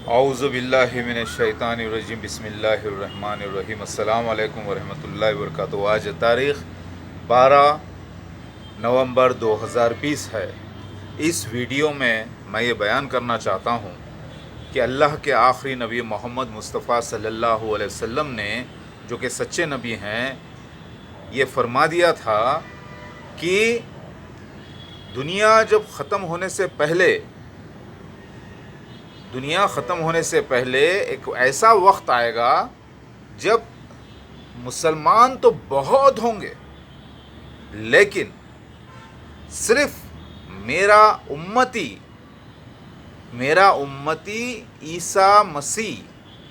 اعوذ باللہ من الشیطان الرجیم بسم اللہ الرحمن الرحیم السلام علیکم ورحمۃ اللہ وبرکاتہ۔ آج تاریخ 12 نومبر 2020 ہے۔ اس ویڈیو میں یہ بیان کرنا چاہتا ہوں کہ اللہ کے آخری نبی محمد مصطفیٰ صلی اللہ علیہ وسلم نے، جو کہ سچے نبی ہیں، یہ فرما دیا تھا کہ دنیا ختم ہونے سے پہلے ایک ایسا وقت آئے گا جب مسلمان تو بہت ہوں گے، لیکن صرف میرا امتی عیسیٰ مسیح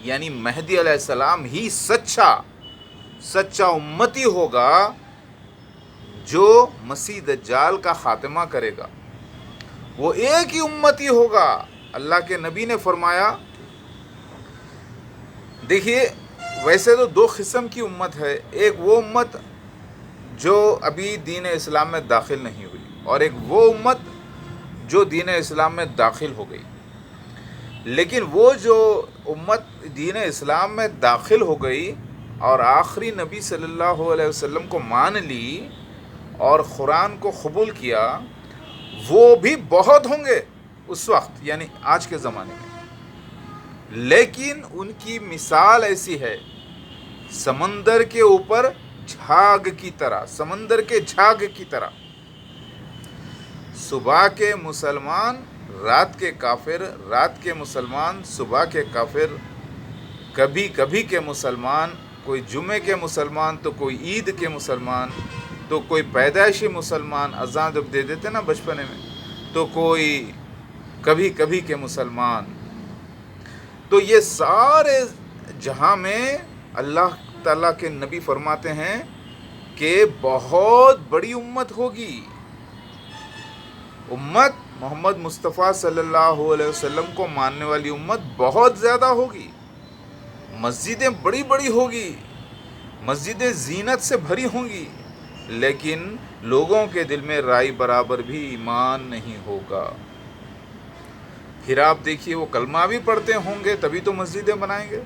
یعنی مہدی علیہ السلام ہی سچا امتی ہوگا جو مسیح دجال کا خاتمہ کرے گا۔ وہ ایک ہی امتی ہوگا۔ اللہ کے نبی نے فرمایا، دیکھیے ویسے تو دو قسم کی امت ہے، ایک وہ امت جو ابھی دین اسلام میں داخل نہیں ہوئی، اور ایک وہ امت جو دین اسلام میں داخل ہو گئی۔ لیکن وہ جو امت دین اسلام میں داخل ہو گئی اور آخری نبی صلی اللہ علیہ وسلم کو مان لی اور قرآن کو قبول کیا، وہ بھی بہت ہوں گے اس وقت، یعنی آج کے زمانے میں۔ لیکن ان کی مثال ایسی ہے، سمندر کے اوپر سمندر کے جھاگ کی طرح۔ صبح کے مسلمان رات کے کافر، رات کے مسلمان صبح کے کافر، کبھی کبھی کے مسلمان، کوئی جمعے کے مسلمان تو کوئی عید کے مسلمان، تو کوئی پیدائشی مسلمان اذان جب دے دیتے نا بچپنے میں، تو کوئی کبھی کبھی کے مسلمان۔ تو یہ سارے جہاں میں اللہ تعالیٰ کے نبی فرماتے ہیں کہ بہت بڑی امت ہوگی، امت محمد مصطفیٰ صلی اللہ علیہ وسلم کو ماننے والی امت بہت زیادہ ہوگی، مسجدیں بڑی بڑی ہوگی، مسجدیں زینت سے بھری ہوں گی، لیکن لوگوں کے دل میں رائے برابر بھی ایمان نہیں ہوگا۔ پھر آپ دیکھیے، وہ کلمہ بھی پڑھتے ہوں گے تبھی تو مسجدیں بنائیں گے،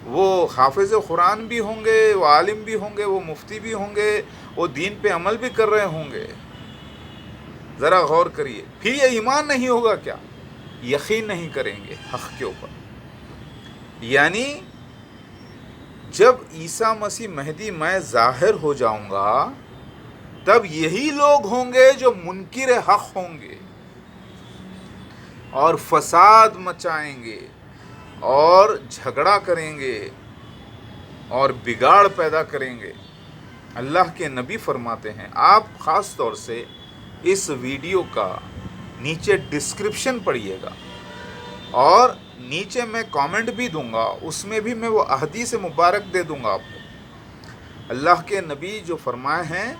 وہ حافظ قرآن بھی ہوں گے، وہ عالم بھی ہوں گے، وہ مفتی بھی ہوں گے، وہ دین پہ عمل بھی کر رہے ہوں گے۔ ذرا غور کریے، پھر یہ ایمان نہیں ہوگا کیا؟ یقین نہیں کریں گے حق کے اوپر۔ یعنی جب عیسیٰ مسیح مہدی میں ظاہر ہو جاؤں گا، تب یہی لوگ ہوں گے جو منکر حق ہوں گے اور فساد مچائیں گے اور جھگڑا کریں گے اور بگاڑ پیدا کریں گے۔ اللہ کے نبی فرماتے ہیں، آپ خاص طور سے اس ویڈیو کا نیچے ڈسکرپشن پڑھیے گا، اور نیچے میں کامنٹ بھی دوں گا، اس میں بھی میں وہ احادیث مبارک دے دوں گا آپ کو۔ اللہ کے نبی جو فرمائے ہیں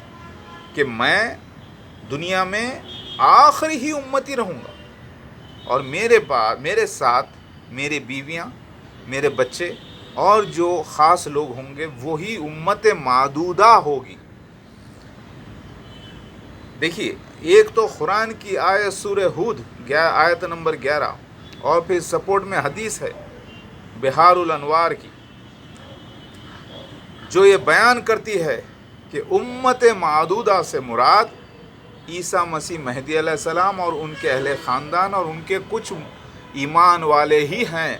کہ میں دنیا میں آخری ہی امتی رہوں گا، اور میرے ساتھ میری بیویاں، میرے بچے اور جو خاص لوگ ہوں گے، وہی امت معدودہ ہوگی۔ دیکھیے، ایک تو قرآن کی آیت سورہ ہود آیت نمبر 11، اور پھر سپورٹ میں حدیث ہے بحار الانوار کی، جو یہ بیان کرتی ہے کہ امت معدودہ سے مراد عیسیٰ مسیح مہدی علیہ السلام اور ان کے اہل خاندان اور ان کے کچھ ایمان والے ہی ہیں،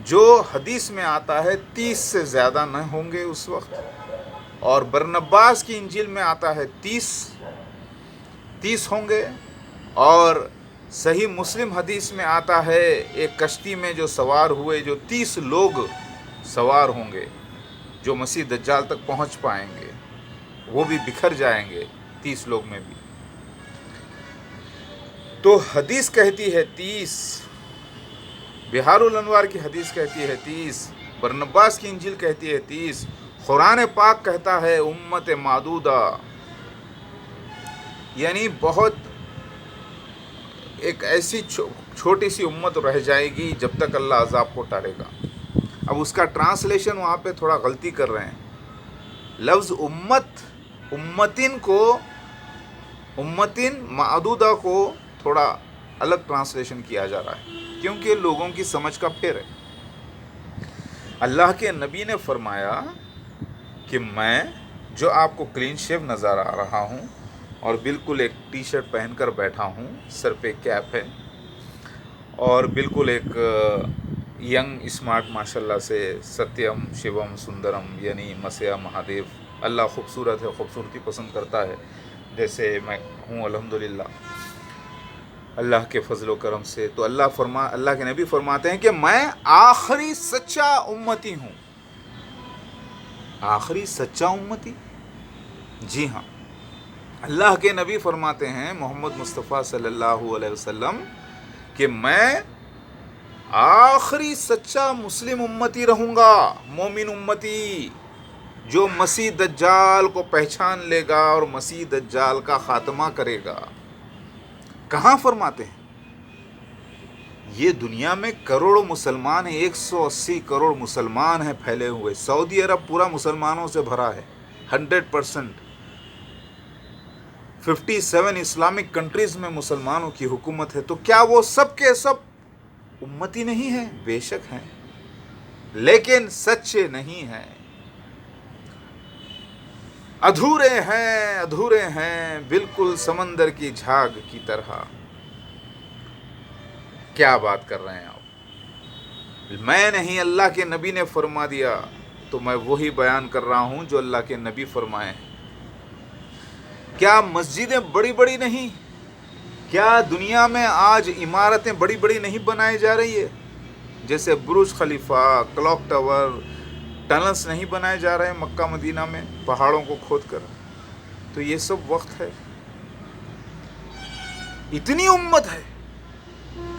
جو حدیث میں آتا ہے 30 سے زیادہ نہ ہوں گے اس وقت، اور برنباس کی انجیل میں آتا ہے 30 ہوں گے، اور صحیح مسلم حدیث میں آتا ہے ایک کشتی میں جو سوار ہوئے جو 30 لوگ سوار ہوں گے، جو مسیح دجال تک پہنچ پائیں گے، وہ بھی بکھر جائیں گے 30 لوگ میں بھی۔ تو حدیث کہتی ہے 30، بحار الانوار کی حدیث کہتی ہے 30، برنباس کی انجیل کہتی ہے 30، قرآن پاک کہتا ہے امت معدودہ، یعنی بہت ایک ایسی چھوٹی سی امت رہ جائے گی جب تک اللہ عذاب کو ٹالے گا۔ اب اس کا ٹرانسلیشن وہاں پہ تھوڑا غلطی کر رہے ہیں، لفظ امتن معدودہ کو تھوڑا الگ ٹرانسلیشن کیا جا رہا ہے۔ کیونکہ لوگوں کی سمجھ کا پھیر ہے۔ اللہ کے نبی نے فرمایا کہ میں جو آپ کو کلین شیو نظر آ رہا ہوں اور بالکل ایک ٹی شرٹ پہن کر بیٹھا ہوں، سر پہ کیپ ہے اور بالکل ایک ینگ اسمارٹ ماشاءاللہ سے ستیم شیوم سندرم یعنی مسیح مہادیو، اللہ خوبصورت ہے، خوبصورتی پسند کرتا ہے جیسے میں ہوں الحمدللہ اللہ کے فضل و کرم سے۔ تو اللہ کے نبی فرماتے ہیں کہ میں آخری سچا امتی ہوں۔ آخری سچا امتی؟ جی ہاں، اللہ کے نبی فرماتے ہیں محمد مصطفیٰ صلی اللہ علیہ وسلم کہ میں آخری سچا مسلم امتی رہوں گا، مومن امتی، جو مسیح دجال کو پہچان لے گا اور مسیح دجال کا خاتمہ کرے گا۔ کہاں فرماتے ہیں؟ یہ دنیا میں کروڑوں مسلمان ہیں، 180 کروڑ مسلمان ہیں پھیلے ہوئے، سعودی عرب پورا مسلمانوں سے بھرا ہے 100%۔ 57 اسلامک کنٹریز میں مسلمانوں کی حکومت ہے، تو کیا وہ سب کے سب امتی نہیں ہیں؟ بے شک ہیں، لیکن سچے نہیں ہیں، ادھورے ہیں بالکل سمندر کی جھاگ کی طرح۔ کیا بات کر رہے ہیں آپ؟ میں نہیں، اللہ کے نبی نے فرما دیا تو میں وہی بیان کر رہا ہوں جو اللہ کے نبی فرمائے۔ کیا مسجدیں بڑی بڑی نہیں؟ کیا دنیا میں آج عمارتیں بڑی بڑی نہیں بنائی جا رہی ہے؟ جیسے برج خلیفہ، کلاک ٹاور، ٹنلز نہیں بنائے جا رہے ہیں مکہ مدینہ میں پہاڑوں کو کھود کر؟ تو یہ سب وقت ہے، اتنی امت ہے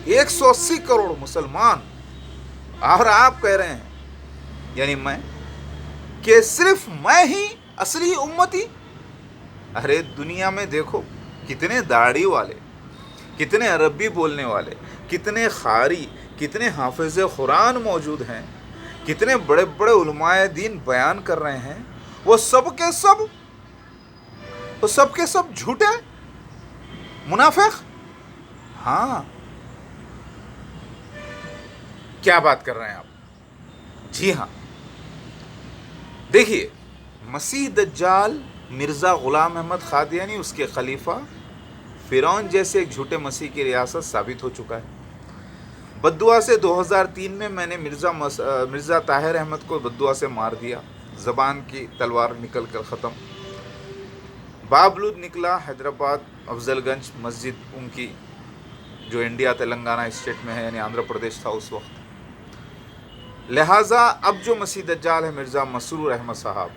180 کروڑ مسلمان، اور آپ کہہ رہے ہیں یعنی میں کہ صرف میں ہی اصلی امتی؟ ارے دنیا میں دیکھو کتنے داڑھی والے، کتنے عربی بولنے والے، کتنے قاری، کتنے حافظ قرآن موجود ہیں، کتنے بڑے بڑے علماء دین بیان کر رہے ہیں، وہ سب کے سب جھوٹے منافق۔ ہاں، کیا بات کر رہے ہیں آپ؟ جی ہاں، دیکھیے مسیح دجال مرزا غلام احمد قادیانی، اس کے خلیفہ فرعون جیسے ایک جھوٹے مسیح کی ریاست ثابت ہو چکا ہے۔ بددعا سے 2003 میں نے مرزا طاہر احمد کو بددعا سے مار دیا، زبان کی تلوار نکل کر ختم۔ بابلود نکلا حیدرآباد افضل گنج مسجد ان کی، جو انڈیا تلنگانہ اسٹیٹ میں ہے، یعنی آندھرا پردیش تھا اس وقت۔ لہٰذا اب جو مسیح دجال ہے مرزا مسرور احمد صاحب،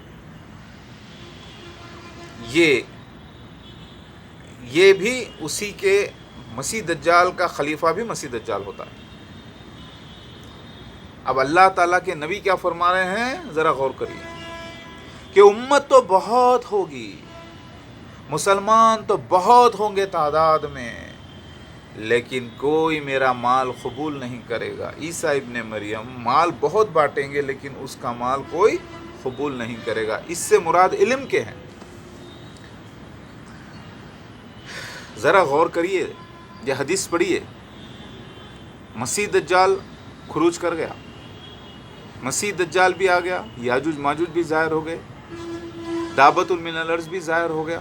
یہ بھی اسی کے، مسیح دجال کا خلیفہ بھی مسیح دجال ہوتا ہے۔ اب اللہ تعالیٰ کے نبی کیا فرما رہے ہیں ذرا غور کریے کہ امت تو بہت ہوگی، مسلمان تو بہت ہوں گے تعداد میں، لیکن کوئی میرا مال قبول نہیں کرے گا۔ عیسیٰ ابن مریم مال بہت بانٹیں گے لیکن اس کا مال کوئی قبول نہیں کرے گا۔ اس سے مراد علم کے ہیں۔ ذرا غور کریے، یہ حدیث پڑھیے، مسیح دجال خروج کر گیا، مسیح دجال بھی آ گیا، یاجوج ماجوج بھی ظاہر ہو گئے، دابت من الارض بھی ظاہر ہو گیا،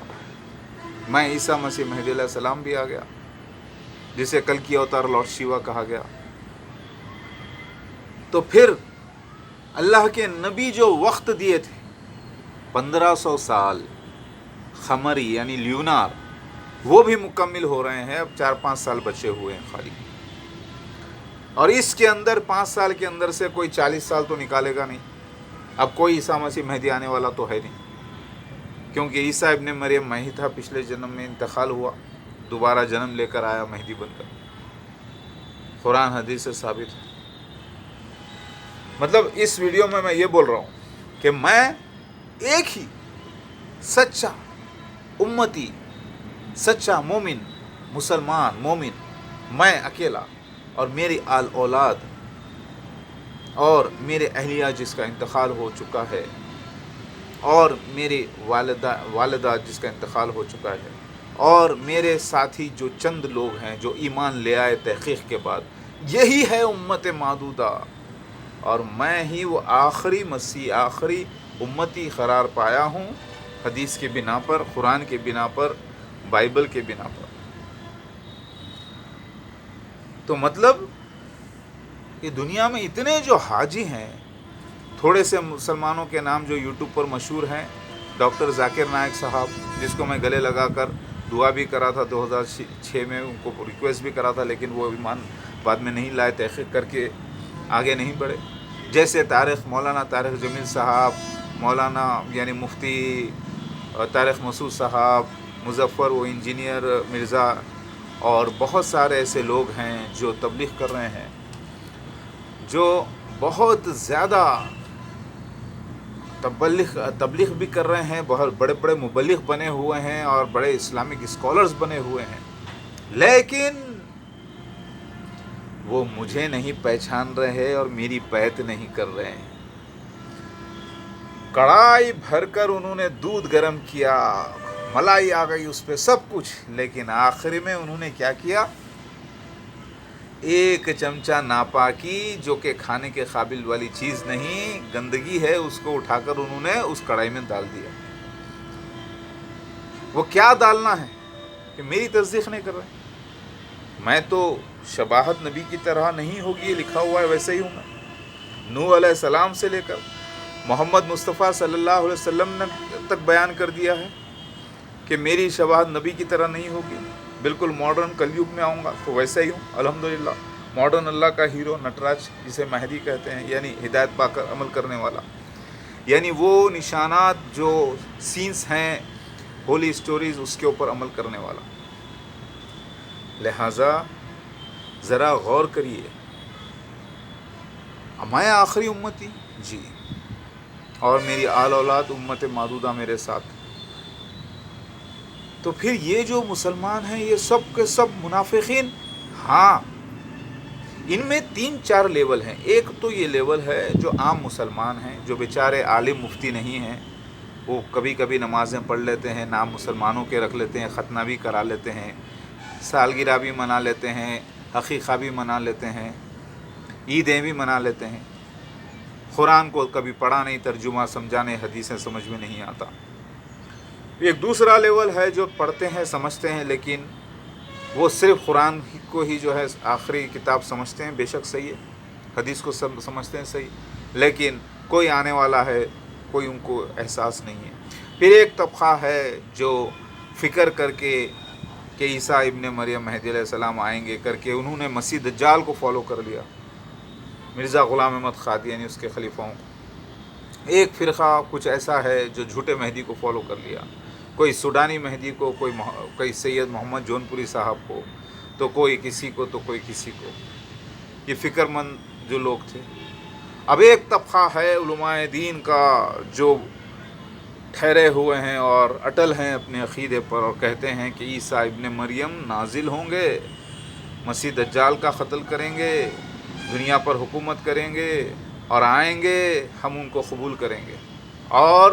میں عیسیٰ مسیح مہدی علیہ السلام بھی آ گیا، جسے کل کی اوتار لارڈ شیوا کہا گیا۔ تو پھر اللہ کے نبی جو وقت دیے تھے 1500 سال قمری یعنی لیونار، وہ بھی مکمل ہو رہے ہیں، اب 4-5 سال بچے ہوئے ہیں خالی، اور اس کے اندر 5 سال کے اندر سے کوئی 40 سال تو نکالے گا نہیں۔ اب کوئی عیسیٰ مسیح مہدی آنے والا تو ہے نہیں، کیونکہ عیسیٰ ابن مریم میں ہی تھا، پچھلے جنم میں انتقال ہوا، دوبارہ جنم لے کر آیا مہدی بن کر، قرآن حدیث سے ثابت ہے۔ مطلب اس ویڈیو میں یہ بول رہا ہوں کہ میں ایک ہی سچا امتی، سچا مومن، مسلمان مومن، میں اکیلا، اور میری آل اولاد اور میرے اہلیہ جس کا انتقال ہو چکا ہے، اور میری والدہ جس کا انتقال ہو چکا ہے، اور میرے ساتھی جو چند لوگ ہیں جو ایمان لے آئے تحقیق کے بعد، یہی ہے امت معدودہ، اور میں ہی وہ آخری مسیح، آخری امتی قرار پایا ہوں، حدیث کے بنا پر، قرآن کے بنا پر، بائبل کے بنا پر۔ تو مطلب کہ دنیا میں اتنے جو حاجی ہیں، تھوڑے سے مسلمانوں کے نام جو یوٹیوب پر مشہور ہیں، ڈاکٹر ذاکر نائک صاحب، جس کو میں گلے لگا کر دعا بھی کرا تھا 2006 میں، ان کو ریکویسٹ بھی کرا تھا، لیکن وہ ایمان بعد میں نہیں لائے، تحقیق کر کے آگے نہیں بڑھے۔ جیسے مولانا طارق جمیل صاحب، مولانا یعنی مفتی طارق مسعود صاحب، مظفر و انجینئر مرزا، اور بہت سارے ایسے لوگ ہیں جو تبلیغ کر رہے ہیں، جو بہت زیادہ تبلیغ بھی کر رہے ہیں، بہت بڑے بڑے مبلغ بنے ہوئے ہیں اور بڑے اسلامک اسکالرز بنے ہوئے ہیں، لیکن وہ مجھے نہیں پہچان رہے اور میری بیعت نہیں کر رہے ہیں۔ کڑھائی بھر کر انہوں نے دودھ گرم کیا، ملائی آ گئی اس پہ، سب کچھ، لیکن آخر میں انہوں نے کیا کیا؟ ایک چمچہ ناپاکی، جو کہ کھانے کے قابل والی چیز نہیں، گندگی ہے، اس کو اٹھا کر انہوں نے اس کڑھائی میں ڈال دیا۔ وہ کیا ڈالنا ہے کہ میری تصدیق نہیں کر رہے؟ میں تو شباہت نبی کی طرح نہیں ہوگی، یہ لکھا ہوا ہے ویسے ہی ہوں میں۔ نوح علیہ السلام سے لے کر محمد مصطفیٰ صلی اللہ علیہ وسلم نے تک بیان کر دیا ہے کہ میری شباہت نبی کی طرح نہیں ہوگی، بالکل ماڈرن کلیوگ میں آؤں گا تو ویسا ہی ہوں الحمدللہ۔ ماڈرن اللہ کا ہیرو نٹراج، جسے مہدی کہتے ہیں، یعنی ہدایت پا کر عمل کرنے والا، یعنی وہ نشانات جو سینس ہیں ہولی سٹوریز، اس کے اوپر عمل کرنے والا۔ لہٰذا ذرا غور کریے، میں آخری امتی، جی، اور میری آل اولاد امت معدودہ میرے ساتھ۔ تو پھر یہ جو مسلمان ہیں یہ سب کے سب منافقین؟ ہاں، ان میں 3-4 لیول ہیں۔ ایک تو یہ لیول ہے جو عام مسلمان ہیں، جو بیچارے عالم مفتی نہیں ہیں، وہ کبھی کبھی نمازیں پڑھ لیتے ہیں، نام مسلمانوں کے رکھ لیتے ہیں، ختنہ بھی کرا لیتے ہیں، سالگرہ بھی منا لیتے ہیں، عقیقہ بھی منا لیتے ہیں، عیدیں بھی منا لیتے ہیں، قرآن کو کبھی پڑھا نہیں، ترجمہ سمجھا نہیں، حدیثیں سمجھ میں نہیں آتا۔ ایک دوسرا لیول ہے جو پڑھتے ہیں، سمجھتے ہیں، لیکن وہ صرف قرآن کو ہی جو ہے آخری کتاب سمجھتے ہیں، بے شک صحیح ہے، حدیث کو سمجھتے ہیں صحیح، لیکن کوئی آنے والا ہے، کوئی ان کو احساس نہیں ہے۔ پھر ایک طبقہ ہے جو فکر کر کے کہ عیسیٰ ابن مریم مہدی علیہ السلام آئیں گے کر کے انہوں نے مسیح دجال کو فالو کر لیا، مرزا غلام احمد قادیانی اس کے خلیفاؤں کو۔ ایک فرقہ کچھ ایسا ہے جو جھوٹے مہدی کو فالو کر لیا، کوئی سوڈانی مہدی کو، کوئی سید محمد جون پوری صاحب کو، تو کوئی کسی کو، تو کوئی کسی کو، یہ فکر مند جو لوگ تھے۔ اب ایک طبقہ ہے علماء دین کا جو ٹھہرے ہوئے ہیں اور اٹل ہیں اپنے عقیدے پر، اور کہتے ہیں کہ عیسیٰ ابن مریم نازل ہوں گے، مسیح دجال کا قتل کریں گے، دنیا پر حکومت کریں گے، اور آئیں گے، ہم ان کو قبول کریں گے۔ اور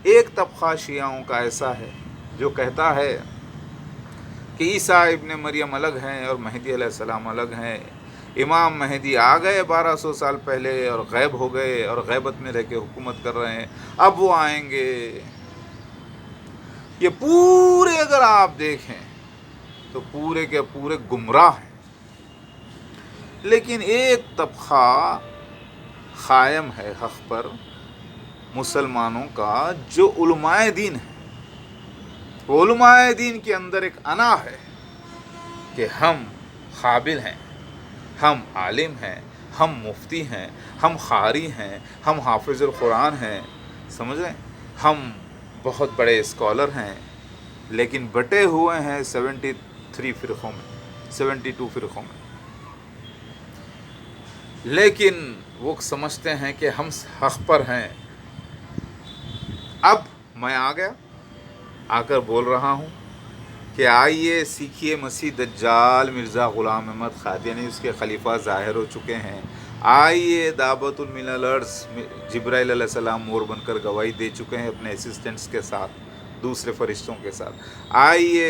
ایک طبقہ شیعوں کا ایسا ہے جو کہتا ہے کہ عیسیٰ ابن مریم الگ ہیں اور مہدی علیہ السلام الگ ہیں، امام مہدی آ گئے 1200 سال پہلے اور غائب ہو گئے اور غیبت میں رہ کے حکومت کر رہے ہیں، اب وہ آئیں گے۔ یہ پورے اگر آپ دیکھیں تو پورے کے پورے گمراہ ہیں، لیکن ایک طبقہ قائم ہے حق پر مسلمانوں کا جو علماء دین ہے۔ وہ علماء دین کے اندر ایک انا ہے کہ ہم قابل ہیں، ہم عالم ہیں، ہم مفتی ہیں، ہم قاری ہیں، ہم حافظ القرآن ہیں، سمجھ رہے ہیں، ہم بہت بڑے اسکالر ہیں، لیکن بٹے ہوئے ہیں 73 فرقوں میں، 72 فرقوں میں۔ لیکن وہ سمجھتے ہیں کہ ہم حق پر ہیں۔ اب میں آ گیا، آ کر بول رہا ہوں کہ آئیے سیکھیے، مسیح دجال مرزا غلام احمد قادیانی اس کے خلیفہ ظاہر ہو چکے ہیں، آئیے دعوت الملل ارض جبرائیل علیہ السلام مور بن کر گواہی دے چکے ہیں اپنے اسسٹنٹس کے ساتھ، دوسرے فرشتوں کے ساتھ، آئیے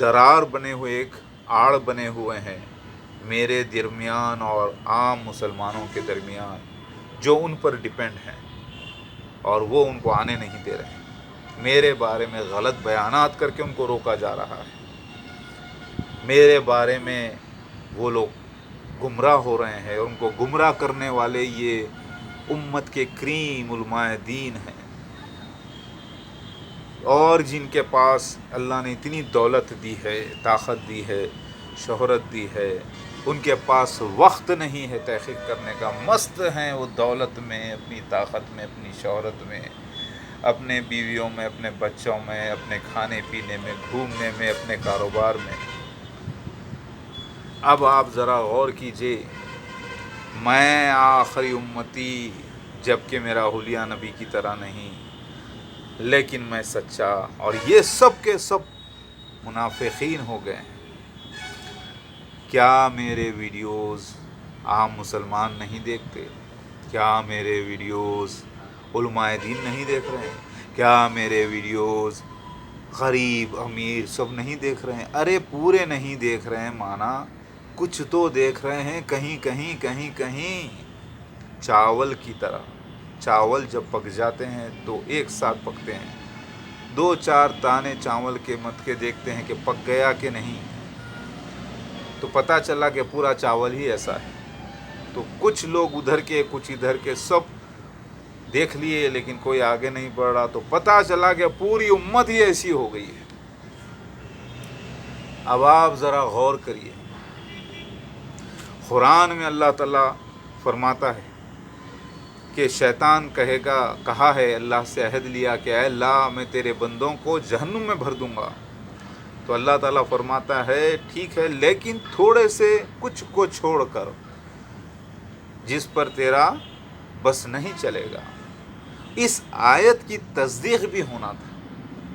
درار بنے ہوئے, ایک آڑ بنے ہوئے ہیں میرے درمیان اور عام مسلمانوں کے درمیان, جو ان پر ڈیپینڈ ہیں, اور وہ ان کو آنے نہیں دے رہے. میرے بارے میں غلط بیانات کر کے ان کو روکا جا رہا ہے. میرے بارے میں وہ لوگ گمراہ ہو رہے ہیں, اور ان کو گمراہ کرنے والے یہ امت کے کریم علماء دین ہیں, اور جن کے پاس اللہ نے اتنی دولت دی ہے, طاقت دی ہے, شہرت دی ہے, ان کے پاس وقت نہیں ہے تحقیق کرنے کا. مست ہیں وہ دولت میں, اپنی طاقت میں, اپنی شہرت میں, اپنے بیویوں میں, اپنے بچوں میں, اپنے کھانے پینے میں, گھومنے میں, اپنے کاروبار میں. اب آپ ذرا غور کیجئے, میں آخری امتی, جبکہ میرا حلیہ نبی کی طرح نہیں, لیکن میں سچا, اور یہ سب کے سب منافقین ہو گئے ہیں. کیا میرے ویڈیوز عام مسلمان نہیں دیکھتے؟ کیا میرے ویڈیوز علماء دین نہیں دیکھ رہے ہیں؟ کیا میرے ویڈیوز غریب امیر سب نہیں دیکھ رہے ہیں؟ ارے پورے نہیں دیکھ رہے ہیں, مانا کچھ تو دیکھ رہے ہیں, کہیں کہیں کہیں کہیں. چاول کی طرح, چاول جب پک جاتے ہیں تو ایک ساتھ پکتے ہیں, 2-4 دانے چاول کے مت کے دیکھتے ہیں کہ پک گیا کہ نہیں, تو پتہ چلا کہ پورا چاول ہی ایسا ہے. تو کچھ لوگ ادھر کے کچھ ادھر کے سب دیکھ لیے, لیکن کوئی آگے نہیں بڑھ رہا, تو پتہ چلا کہ پوری امت ہی ایسی ہو گئی ہے. اب آپ ذرا غور کریے, قرآن میں اللہ تعالیٰ فرماتا ہے کہ شیطان کہا ہے, اللہ سے عہد لیا کہ اے اللہ میں تیرے بندوں کو جہنم میں بھر دوں گا. تو اللہ تعالیٰ فرماتا ہے ٹھیک ہے, لیکن تھوڑے سے کچھ کو چھوڑ کر جس پر تیرا بس نہیں چلے گا. اس آیت کی تصدیق بھی ہونا تھا,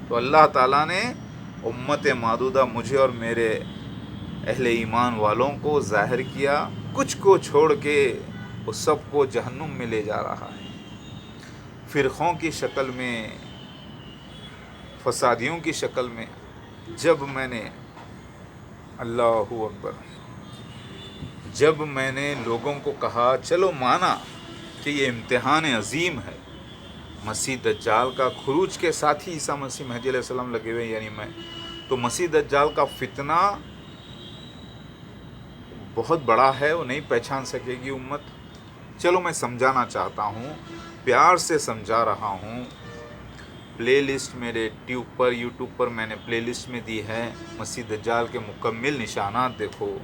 تو اللہ تعالیٰ نے امت معدودہ مجھے اور میرے اہل ایمان والوں کو ظاہر کیا, کچھ کو چھوڑ کے وہ سب کو جہنم میں لے جا رہا ہے, فرقوں کی شکل میں, فسادیوں کی شکل میں. جب میں نے اللہ اکبر, جب میں نے لوگوں کو کہا چلو مانا کہ یہ امتحان عظیم ہے, مسیح دجال کا خروج کے ساتھ ہی عیسیٰ مسیح مہدی علیہ السلام لگے ہوئے, یعنی میں تو مسیح دجال کا فتنہ بہت بڑا ہے, وہ نہیں پہچان سکے گی امت. چلو میں سمجھانا چاہتا ہوں, پیار سے سمجھا رہا ہوں. پلے لسٹ میرے یوٹیوب پر میں نے پلے لسٹ میں دی ہے, مسیح دجال کے مکمل نشانات دیکھو.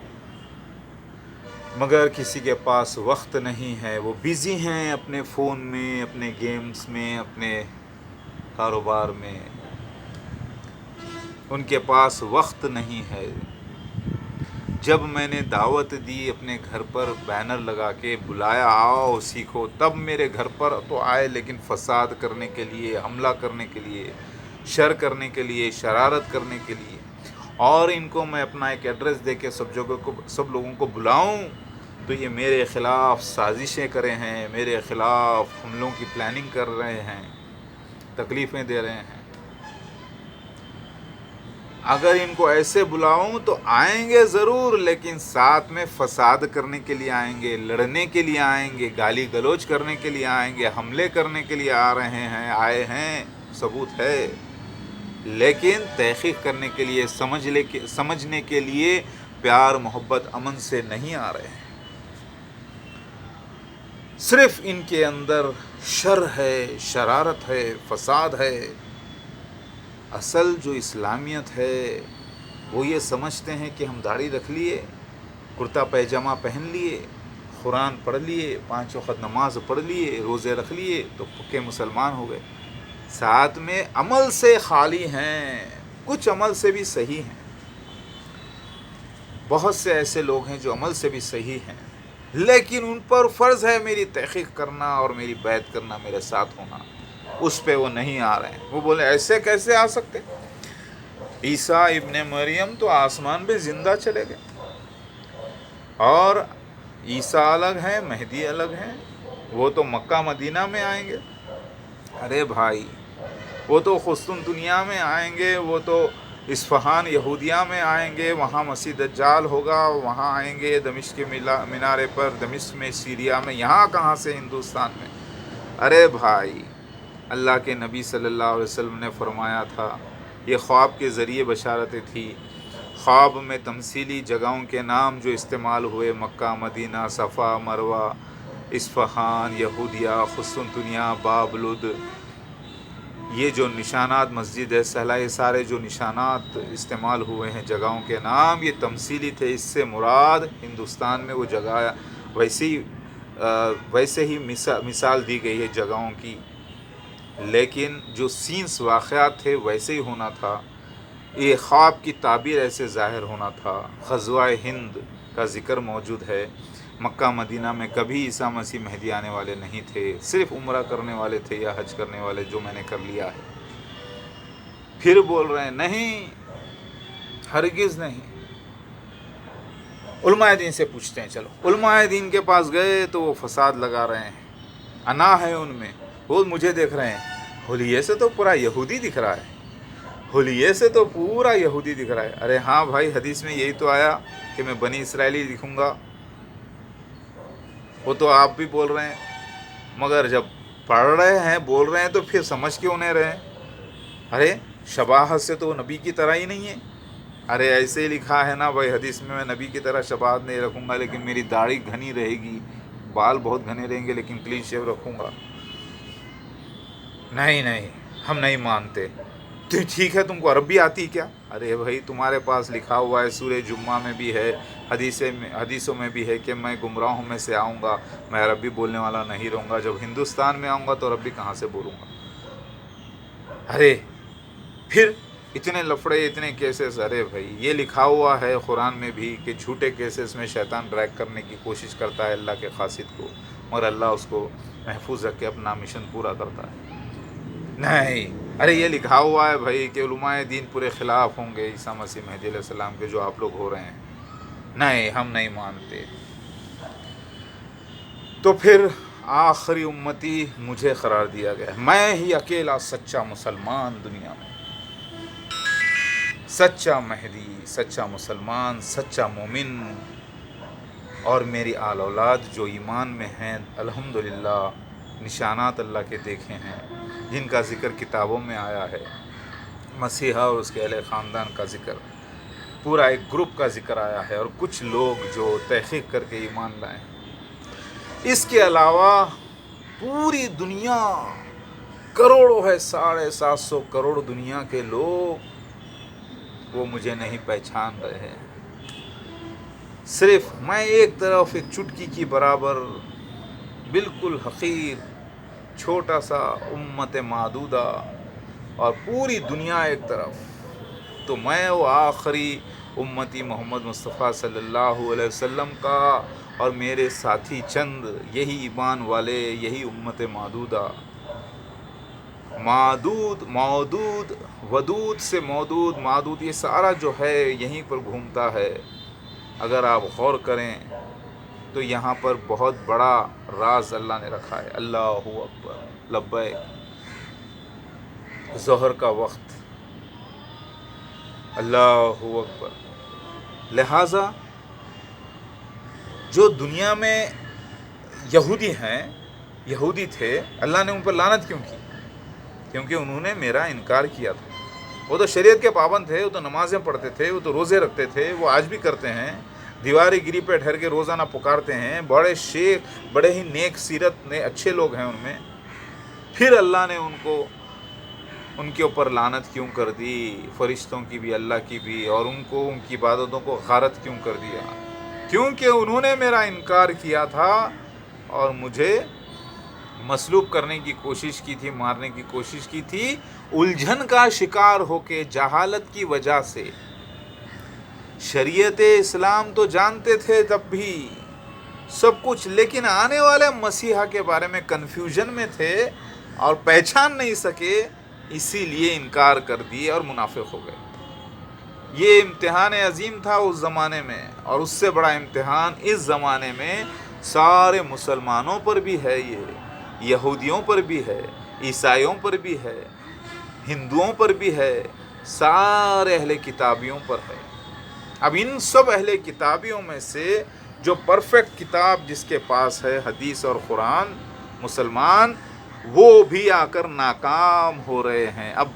مگر کسی کے پاس وقت نہیں ہے, وہ بیزی ہیں اپنے فون میں, اپنے گیمز میں, اپنے کاروبار میں, ان کے پاس وقت نہیں ہے. جب میں نے دعوت دی اپنے گھر پر بینر لگا کے بلایا آؤ سیکھو, تب میرے گھر پر تو آئے, لیکن فساد کرنے کے لیے, حملہ کرنے کے لیے, شر کرنے کے لیے, شرارت کرنے کے لیے. اور ان کو میں اپنا ایک ایڈریس دے کے سب لوگوں کو بلاؤں تو یہ میرے خلاف سازشیں کرے ہیں, میرے خلاف حملوں کی پلاننگ کر رہے ہیں, تکلیفیں دے رہے ہیں. اگر ان کو ایسے بلاؤں تو آئیں گے ضرور, لیکن ساتھ میں فساد کرنے کے لیے آئیں گے, لڑنے کے لیے آئیں گے, گالی گلوچ کرنے کے لیے آئیں گے, حملے کرنے کے لیے آئے ہیں, ثبوت ہے. لیکن تحقیق کرنے کے لیے, سمجھنے کے لیے, پیار محبت امن سے نہیں آ رہے ہیں. صرف ان کے اندر شر ہے, شرارت ہے, فساد ہے. اصل جو اسلامیت ہے وہ یہ سمجھتے ہیں کہ ہم داڑھی رکھ لیے, کرتا پیجامہ پہن لیے, قرآن پڑھ لیے, 5 وقت نماز پڑھ لیے, روزے رکھ لیے تو پکے مسلمان ہو گئے. ساتھ میں عمل سے خالی ہیں, کچھ عمل سے بھی صحیح ہیں. بہت سے ایسے لوگ ہیں جو عمل سے بھی صحیح ہیں, لیکن ان پر فرض ہے میری تحقیق کرنا اور میری بیعت کرنا, میرے ساتھ ہونا. اس پہ وہ نہیں آ رہے ہیں. وہ بولے ایسے کیسے آ سکتے؟ عیسیٰ ابن مریم تو آسمان پہ زندہ چلے گئے, اور عیسیٰ الگ ہیں, مہدی الگ ہیں, وہ تو مکہ مدینہ میں آئیں گے. ارے بھائی, وہ تو خستون دنیا میں آئیں گے, وہ تو اصفہان یہودیہ میں آئیں گے، وہاں مسیح دجال ہوگا، وہاں آئیں گے دمشق کے مینارے پر، دمشق میں، سیریا میں، یہاں کہاں سے ہندوستان میں؟ ارے بھائی، اللہ کے نبی صلی اللہ علیہ وسلم نے فرمایا تھا، یہ خواب کے ذریعے بشارتیں تھی، خواب میں تمثیلی جگہوں کے نام جو استعمال ہوئے، مکہ، مدینہ، صفا، مروہ، اصفہان، یہودیہ، قسطنطنیہ، باب لد، یہ جو نشانات، مسجد سہلہ، یہ سارے جو نشانات استعمال ہوئے ہیں جگہوں کے نام، یہ تمثیلی تھے، اس سے مراد ہندوستان میں وہ جگہ ویسے ہی مثال دی گئی ہے جگہوں کی، لیکن جو سینس واقعات تھے ویسے ہی ہونا تھا، یہ خواب کی تعبیر ایسے ظاہر ہونا تھا۔ غزوہ ہند کا ذکر موجود ہے، مکہ مدینہ میں کبھی عیسیٰ مسیح مہدی آنے والے نہیں تھے، صرف عمرہ کرنے والے تھے یا حج کرنے والے، جو میں نے کر لیا ہے۔ پھر بول رہے ہیں نہیں، ہرگز نہیں۔ علماء دین سے پوچھتے ہیں، چلو علماء دین کے پاس گئے تو وہ فساد لگا رہے ہیں، انا ہے ان میں، وہ مجھے دیکھ رہے ہیں، حلیے سے تو پورا یہودی دکھ رہا ہے، حلیے سے تو پورا یہودی دکھ رہا ہے۔ ارے ہاں بھائی، حدیث میں یہی تو آیا کہ میں بنی اسرائیلی دکھوں گا، وہ تو آپ بھی بول رہے ہیں، مگر جب پڑھ رہے ہیں، بول رہے ہیں، تو پھر سمجھ کیوں نہیں رہے؟ ارے شباہت سے تو نبی کی طرح ہی نہیں ہے۔ ارے ایسے ہی لکھا ہے نا بھائی حدیث میں نبی کی طرح شباہت نہیں رکھوں گا، لیکن میری داڑھی گھنی رہے گی، بال بہت گھنے رہیں گے، لیکن کلین شیو رکھوں گا۔ نہیں، ہم نہیں مانتے۔ تو ٹھیک ہے، تم کو عربی آتی کیا؟ ارے بھائی، تمہارے پاس لکھا ہوا ہے، سورہ جمعہ میں بھی ہے، حدیثوں میں بھی ہے کہ میں گمراہوں میں سے آؤں گا، میں عربی بولنے والا نہیں رہوں گا، جب ہندوستان میں آؤں گا تو عربی کہاں سے بولوں گا؟ ارے پھر اتنے لفڑے، اتنے کیسز۔ ارے بھائی، یہ لکھا ہوا ہے قرآن میں بھی کہ جھوٹے کیسز میں شیطان ڈریگ کرنے کی کوشش کرتا ہے اللہ کے قاصد کو، اور اللہ اس کو محفوظ رکھ کے اپنا مشن پورا کرتا ہے۔ نہیں، ارے یہ لکھا ہوا ہے بھائی کہ علماء دین پورے خلاف ہوں گے عیسیٰ مسیح مہدی علیہ السلام کے، جو آپ لوگ ہو رہے ہیں۔ نہیں، ہم نہیں مانتے۔ تو پھر آخری امتی مجھے قرار دیا گیا، میں ہی اکیلا سچا مسلمان دنیا میں، سچا مہدی، سچا مسلمان، سچا مومن، اور میری آل اولاد جو ایمان میں ہیں، الحمدللہ نشانات اللہ کے دیکھے ہیں، جن کا ذکر کتابوں میں آیا ہے، مسیحا اور اس کے اہل خاندان کا ذکر، پورا ایک گروپ کا ذکر آیا ہے، اور کچھ لوگ جو تحقیق کر کے ایمان لائے۔ اس کے علاوہ پوری دنیا، کروڑوں ہے، 750 کروڑ دنیا کے لوگ، وہ مجھے نہیں پہچان رہے ہیں۔ صرف میں ایک طرف، ایک چٹکی کی برابر، بالکل حقیر، چھوٹا سا امت معدودہ، اور پوری دنیا ایک طرف، تو میں وہ آخری امتی محمد مصطفیٰ صلی اللہ علیہ وسلم کا، اور میرے ساتھی چند، یہی ایمان والے، یہی امت معدودہ، معدود، ودود سے مودود، معدود، یہ سارا جو ہے یہیں پر گھومتا ہے۔ اگر آپ غور کریں تو یہاں پر بہت بڑا راز اللہ نے رکھا ہے۔ اللہ اکبر، لبیک، ظہر کا وقت، اللہ اکبر۔ لہٰذا جو دنیا میں یہودی ہیں، یہودی تھے، اللہ نے ان پر لعنت کیوں کی؟ کیونکہ انہوں نے میرا انکار کیا تھا۔ وہ تو شریعت کے پابند تھے، وہ تو نمازیں پڑھتے تھے، وہ تو روزے رکھتے تھے، وہ آج بھی کرتے ہیں، دیواری گری پہ ٹھہر کے روزانہ پکارتے ہیں، بڑے شیخ، بڑے ہی نیک سیرت، اچھے لوگ ہیں ان میں۔ پھر اللہ نے ان کے اوپر لعنت کیوں کر دی؟ فرشتوں کی بھی، اللہ کی بھی، اور ان کی عبادتوں کو غارت کیوں کر دیا؟ کیونکہ انہوں نے میرا انکار کیا تھا، اور مجھے مسلوب کرنے کی کوشش کی تھی، مارنے کی کوشش کی تھی، الجھن کا شکار ہو کے، جہالت کی وجہ سے۔ شریعت اسلام تو جانتے تھے تب بھی سب کچھ، لیکن آنے والے مسیحا کے بارے میں کنفیوژن میں تھے اور پہچان نہیں سکے، اسی لیے انکار کر دیے اور منافق ہو گئے۔ یہ امتحان عظیم تھا اس زمانے میں، اور اس سے بڑا امتحان اس زمانے میں سارے مسلمانوں پر بھی ہے، یہ یہودیوں پر بھی ہے، عیسائیوں پر بھی ہے، ہندوؤں پر بھی ہے، سارے اہل کتابیوں پر ہے۔ اب ان سب اہل کتابیوں میں سے جو پرفیکٹ کتاب جس کے پاس ہے حدیث اور قرآن، مسلمان، وہ بھی آ کر ناکام ہو رہے ہیں۔ اب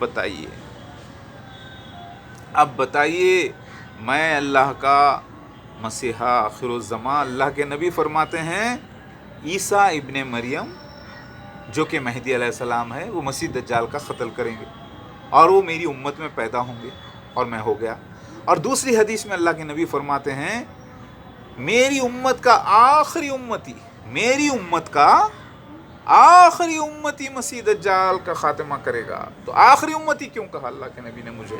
بتائیے میں اللہ کا مسیحا آخر الزمان، اللہ کے نبی فرماتے ہیں عیسیٰ ابن مریم جو کہ مہدی علیہ السلام ہے، وہ مسیح دجال کا قتل کریں گے اور وہ میری امت میں پیدا ہوں گے، اور میں ہو گیا۔ اور دوسری حدیث میں اللہ کے نبی فرماتے ہیں میری امت کا آخری امتی، میری امت کا آخری امتی مسیح دجال کا خاتمہ کرے گا۔ تو آخری امتی کیوں کہا اللہ کے نبی نے مجھے؟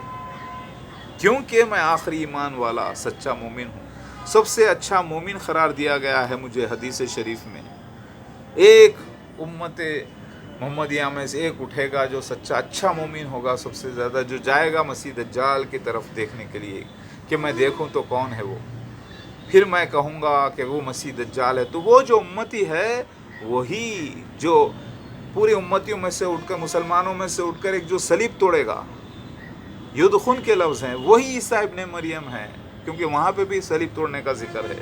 کیونکہ میں آخری ایمان والا سچا مومن ہوں، سب سے اچھا مومن قرار دیا گیا ہے مجھے حدیث شریف میں۔ ایک امت محمدیہ میں سے ایک اٹھے گا جو سچا اچھا مومن ہوگا، سب سے زیادہ جو جائے گا مسیح دجال کی طرف دیکھنے کے لیے کہ میں دیکھوں تو کون ہے وہ، پھر میں کہوں گا کہ وہ مسیح دجال ہے۔ تو وہ جو امتی ہے وہی جو پوری امتیوں میں سے اٹھ کر، مسلمانوں میں سے اٹھ کر ایک جو صلیب توڑے گا، یدخن کے لفظ ہیں، وہی عیسیٰ ابن مریم ہے، کیونکہ وہاں پہ بھی صلیب توڑنے کا ذکر ہے۔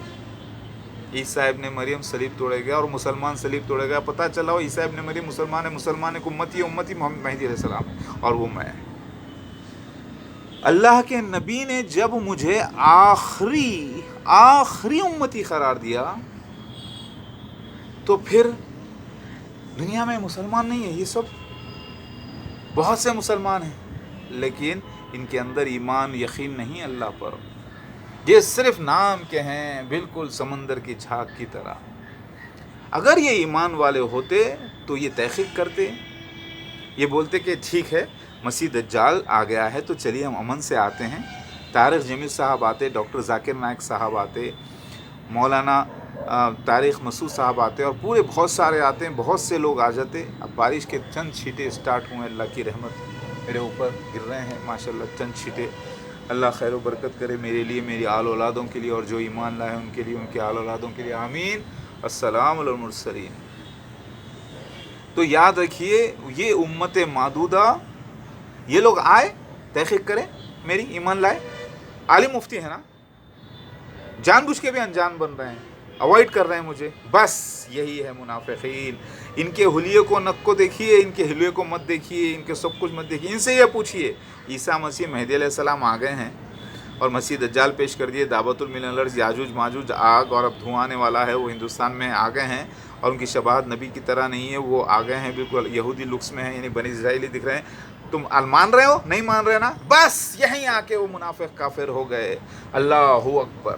عیسیٰ ابن مریم صلیب توڑے گا اور مسلمان صلیب توڑے گا۔ پتہ چلا ہو عیسیٰ ابن مریم مسلمان ہے، مسلمان ایک امتی محمد مہدی علیہ السلام ہے، اور وہ میں۔ اللہ کے نبی نے جب مجھے آخری امتی قرار دیا تو پھر دنیا میں مسلمان نہیں ہے، یہ سب بہت سے مسلمان ہیں لیکن ان کے اندر ایمان یقین نہیں اللہ پر، یہ صرف نام کے ہیں، بالکل سمندر کی جھاگ کی طرح۔ اگر یہ ایمان والے ہوتے تو یہ تحقیق کرتے، یہ بولتے کہ ٹھیک ہے مسیح دجال آ گیا ہے تو چلیے ہم امن سے آتے ہیں۔ طارق جمیل صاحب آتے، ڈاکٹر ذاکر نائک صاحب آتے، مولانا طارق مسعود صاحب آتے، اور پورے بہت سارے آتے ہیں، بہت سے لوگ آ جاتے۔ اب بارش کے چند چھینٹے اسٹارٹ ہوئے، اللہ کی رحمت میرے اوپر گر رہے ہیں ماشاءاللہ، چند چھینٹے۔ اللہ خیر و برکت کرے میرے لیے، میری آل اولادوں کے لیے، اور جو ایمان لائے ان کے لیے، ان کے آل اولادوں کے لیے، آمین۔ السلام علی المرسلین۔ تو یاد رکھیے یہ امت معدودہ، یہ لوگ آئے تحقیق کریں میری، ایمان لائے، عالم مفتی ہے نا، جان بوجھ کے بھی انجان بن رہے ہیں، اوائڈ کر رہے ہیں مجھے، بس یہی ہے منافقین۔ ان کے حلیے کو نک کو دیکھیے، ان کے حلیے کو مت دیکھیے، ان کے سب کچھ مت دیکھیے، ان سے یہ پوچھیے عیسیٰ مسیح مہدی علیہ السلام آ گئے ہیں اور مسیح دجال پیش کر دیے، دعوت الملن الارض، یاجوج ماجوج آگ اور اب دھواں آنے والا ہے، وہ ہندوستان میں آ گئے ہیں اور ان کی شباہت نبی کی طرح نہیں ہے، وہ آ گئے ہیں بالکل یہودی لکس میں ہیں، یعنی بنی اسرائیلی دکھ رہے ہیں۔ تم مان رہے ہو؟ نہیں مان رہے نا؟ بس یہیں آ کے وہ منافق کافر ہو گئے۔ اللہ اکبر۔